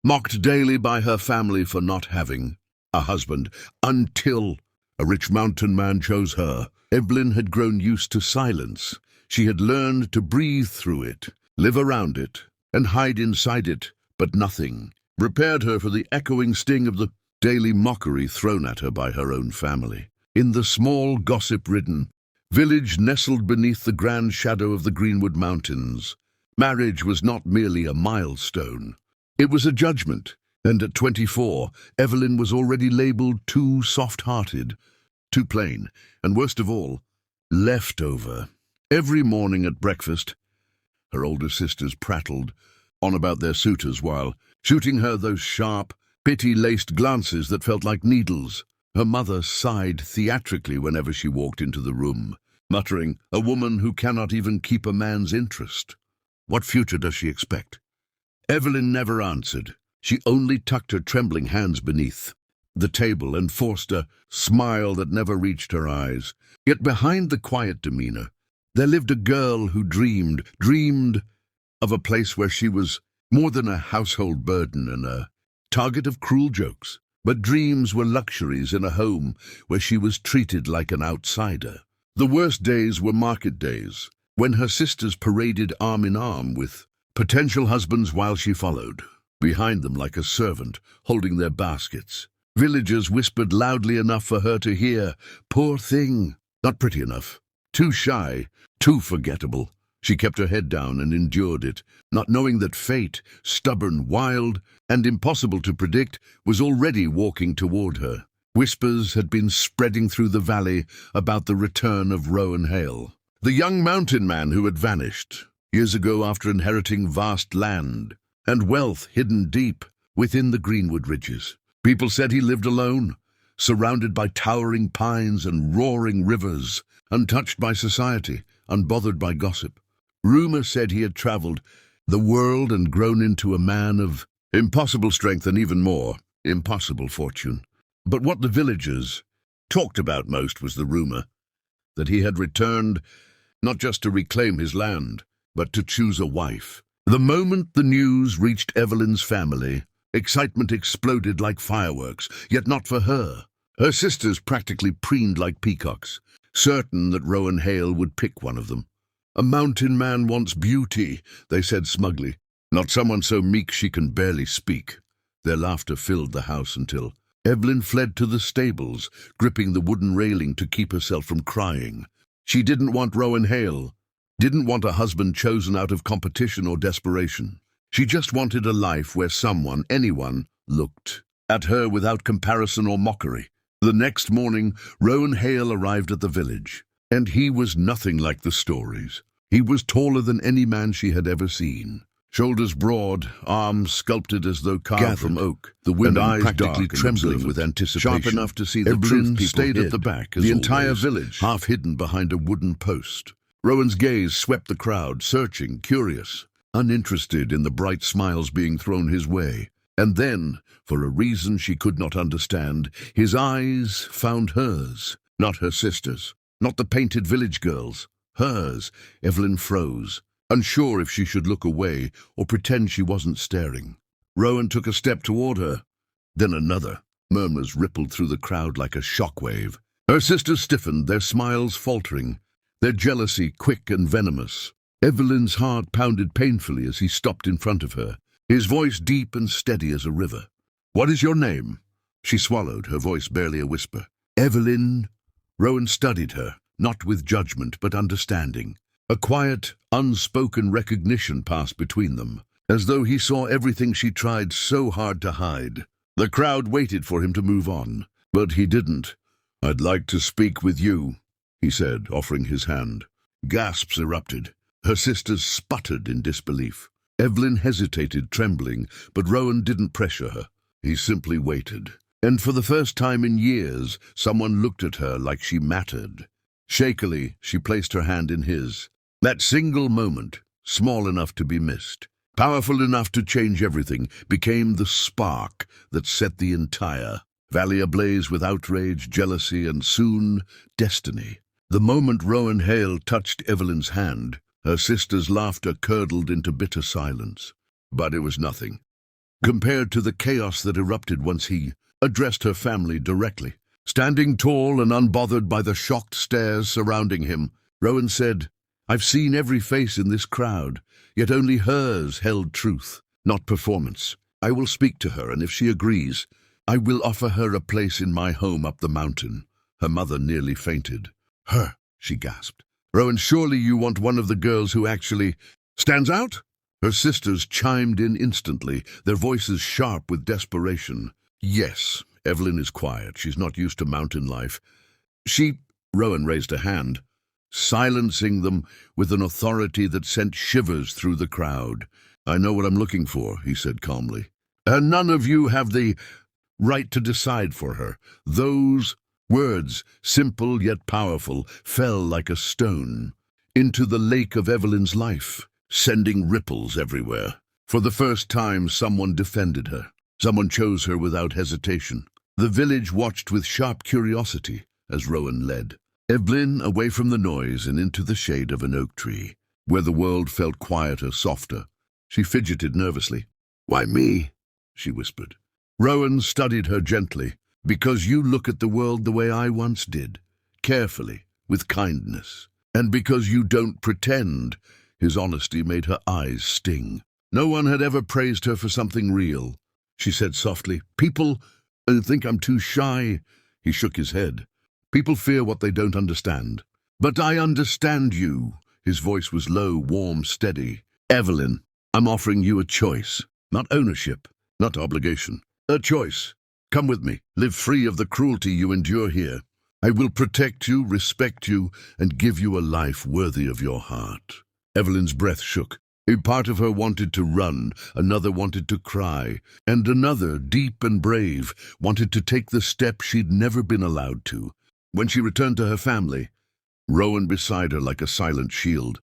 mocked daily by her family for not having a husband, until a rich mountain man chose her. Evelyn had grown used to silence. She had learned to breathe through it, live around it, and hide inside it, but nothing prepared her for the echoing sting of the daily mockery thrown at her by her own family. In the small, gossip-ridden village nestled beneath the grand shadow of the Greenwood Mountains, marriage was not merely a milestone. It was a judgment, and at 24, Evelyn was already labeled too soft-hearted, too plain, and worst of all, leftover. Every morning at breakfast, her older sisters prattled on about their suitors while shooting her those sharp, pity-laced glances that felt like needles. Her mother sighed theatrically whenever she walked into the room, muttering, "A woman who cannot even keep a man's interest. What future does she expect?" Evelyn never answered. She only tucked her trembling hands beneath the table and forced a smile that never reached her eyes. Yet behind the quiet demeanor, there lived a girl who dreamed of a place where she was more than a household burden and a target of cruel jokes. But dreams were luxuries in a home where she was treated like an outsider. The worst days were market days, when her sisters paraded arm in arm with potential husbands while she followed behind them like a servant, holding their baskets. Villagers whispered loudly enough for her to hear. Poor thing, not pretty enough, too shy, too forgettable. She kept her head down and endured it, not knowing that fate, stubborn, wild, and impossible to predict, was already walking toward her. Whispers had been spreading through the valley about the return of Rowan Hale, the young mountain man who had vanished years ago after inheriting vast land and wealth hidden deep within the Greenwood ridges. People said he lived alone, surrounded by towering pines and roaring rivers, untouched by society, unbothered by gossip. Rumor said he had traveled the world and grown into a man of impossible strength and even more impossible fortune. But what the villagers talked about most was the rumor that he had returned not just to reclaim his land, but to choose a wife. The moment the news reached Evelyn's family, excitement exploded like fireworks, yet not for her. Her sisters practically preened like peacocks, certain that Rowan Hale would pick one of them. "A mountain man wants beauty," they said smugly, "not someone so meek she can barely speak." Their laughter filled the house until Evelyn fled to the stables, gripping the wooden railing to keep herself from crying. She didn't want Rowan Hale, didn't want a husband chosen out of competition or desperation. She just wanted a life where someone, anyone, looked at her without comparison or mockery. The next morning, Rowan Hale arrived at the village, and he was nothing like the stories. He was taller than any man she had ever seen. Shoulders broad, arms sculpted as though carved from oak, the women eyes practically trembling with anticipation, sharp enough to see the truth people stayed hid. At the back, as the entire village, half hidden behind a wooden post. Rowan's gaze swept the crowd, searching, curious, uninterested in the bright smiles being thrown his way. And then, for a reason she could not understand, his eyes found hers, not her sister's, not the painted village girl's, hers. Evelyn froze, unsure if she should look away or pretend she wasn't staring. Rowan took a step toward her, then another. Murmurs rippled through the crowd like a shockwave. Her sisters stiffened, their smiles faltering, their jealousy quick and venomous. Evelyn's heart pounded painfully as he stopped in front of her, his voice deep and steady as a river. "What is your name?" She swallowed, her voice barely a whisper. "Evelyn." Rowan studied her, not with judgment but understanding. A quiet, unspoken recognition passed between them, as though he saw everything she tried so hard to hide. The crowd waited for him to move on, but he didn't. "I'd like to speak with you," he said, offering his hand. Gasps erupted. Her sisters sputtered in disbelief. Evelyn hesitated, trembling, but Rowan didn't pressure her. He simply waited. And for the first time in years, someone looked at her like she mattered. Shakily, she placed her hand in his. That single moment, small enough to be missed, powerful enough to change everything, became the spark that set the entire valley ablaze with outrage, jealousy, and soon, destiny. The moment Rowan Hale touched Evelyn's hand, her sister's laughter curdled into bitter silence. But it was nothing. compared to the chaos that erupted once he addressed her family directly. Standing tall and unbothered by the shocked stares surrounding him, Rowan said, "I've seen every face in this crowd, yet only hers held truth, not performance. I will speak to her, and if she agrees, I will offer her a place in my home up the mountain." Her mother nearly fainted. "Her," she gasped. "Rowan, surely you want one of the girls who actually stands out?" Her sisters chimed in instantly, their voices sharp with desperation. "Yes." Evelyn is quiet. She's not used to mountain life. Rowan raised a hand, silencing them with an authority that sent shivers through the crowd. "I know what I'm looking for," he said calmly. "And none of you have the right to decide for her." Those words, simple yet powerful, fell like a stone into the lake of Evelyn's life, sending ripples everywhere. For the first time, someone defended her. Someone chose her without hesitation. The village watched with sharp curiosity as Rowan led Evelyn away from the noise and into the shade of an oak tree, where the world felt quieter, softer. She fidgeted nervously. "Why me?" she whispered. Rowan studied her gently. "Because you look at the world the way I once did, carefully, with kindness. And because you don't pretend." His honesty made her eyes sting. "No one had ever praised her for something real," she said softly. "People think I'm too shy." He shook his head. "People fear what they don't understand. But I understand you." His voice was low, warm, steady. "Evelyn, I'm offering you a choice. Not ownership, not obligation. A choice. Come with me. Live free of the cruelty you endure here. I will protect you, respect you, and give you a life worthy of your heart." Evelyn's breath shook. A part of her wanted to run, another wanted to cry, and another, deep and brave, wanted to take the step she'd never been allowed to. When she returned to her family, Rowan beside her like a silent shield,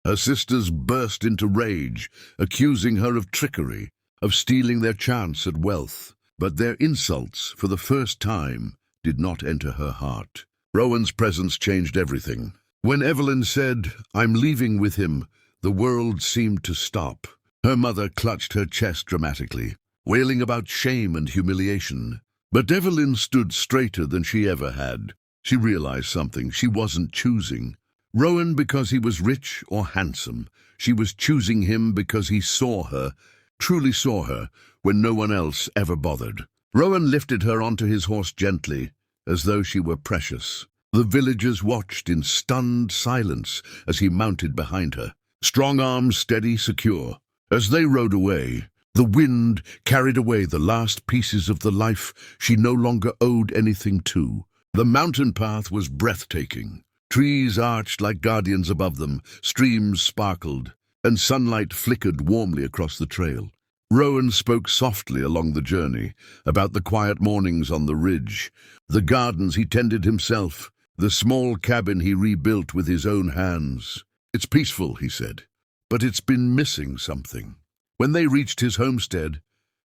her sisters burst into rage, accusing her of trickery, of stealing their chance at wealth. But their insults, for the first time, did not enter her heart. Rowan's presence changed everything. When Evelyn said, "I'm leaving with him," the world seemed to stop. Her mother clutched her chest dramatically, wailing about shame and humiliation. But Evelyn stood straighter than she ever had. She realized something. She wasn't choosing Rowan because he was rich or handsome. She was choosing him because he saw her, truly saw her, when no one else ever bothered. Rowan lifted her onto his horse gently, as though she were precious. The villagers watched in stunned silence as he mounted behind her, strong arms steady, secure. As they rode away, the wind carried away the last pieces of the life she no longer owed anything to. The mountain path was breathtaking. Trees arched like guardians above them, streams sparkled, and sunlight flickered warmly across the trail. Rowan spoke softly along the journey, about the quiet mornings on the ridge, the gardens he tended himself, the small cabin he rebuilt with his own hands. "It's peaceful," he said, "but it's been missing something." When they reached his homestead,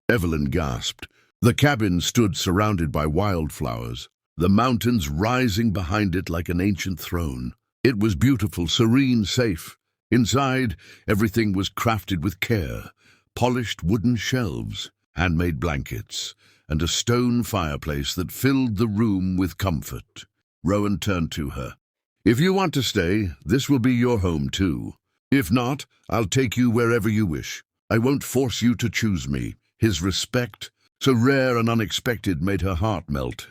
Evelyn gasped. The cabin stood surrounded by wildflowers, the mountains rising behind it like an ancient throne. It was beautiful, serene, safe. Inside, everything was crafted with care. Polished wooden shelves, handmade blankets, and a stone fireplace that filled the room with comfort. Rowan turned to her. "If you want to stay, this will be your home too. If not, I'll take you wherever you wish. I won't force you to choose me." His respect, so rare and unexpected, made her heart melt.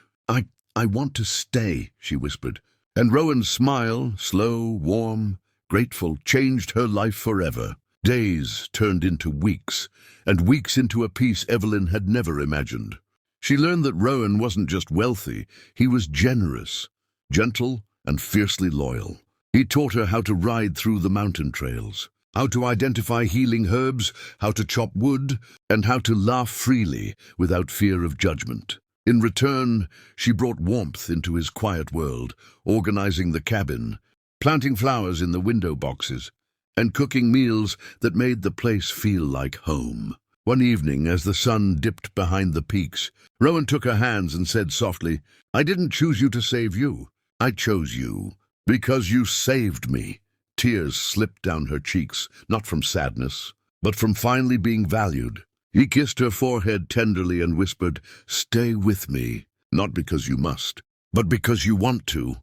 I want to stay," she whispered. And Rowan's smile, slow, warm, grateful, changed her life forever. Days turned into weeks, and weeks into a peace Evelyn had never imagined. She learned that Rowan wasn't just wealthy, he was generous, gentle, and fiercely loyal. He taught her how to ride through the mountain trails, how to identify healing herbs, how to chop wood, and how to laugh freely without fear of judgment. In return, she brought warmth into his quiet world, organizing the cabin, planting flowers in the window boxes, and cooking meals that made the place feel like home. One evening, as the sun dipped behind the peaks, Rowan took her hands and said softly, "I didn't choose you to save you. I chose you because you saved me." Tears slipped down her cheeks, not from sadness, but from finally being valued. He kissed her forehead tenderly and whispered, "Stay with me, not because you must, but because you want to."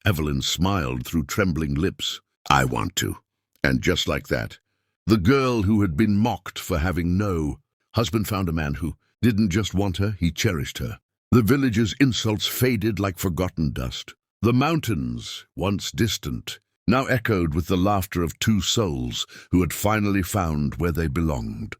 Evelyn smiled through trembling lips. "I want to." And just like that, the girl who had been mocked for having no husband found a man who didn't just want her, he cherished her. The village's insults faded like forgotten dust. The mountains, once distant, now echoed with the laughter of two souls who had finally found where they belonged.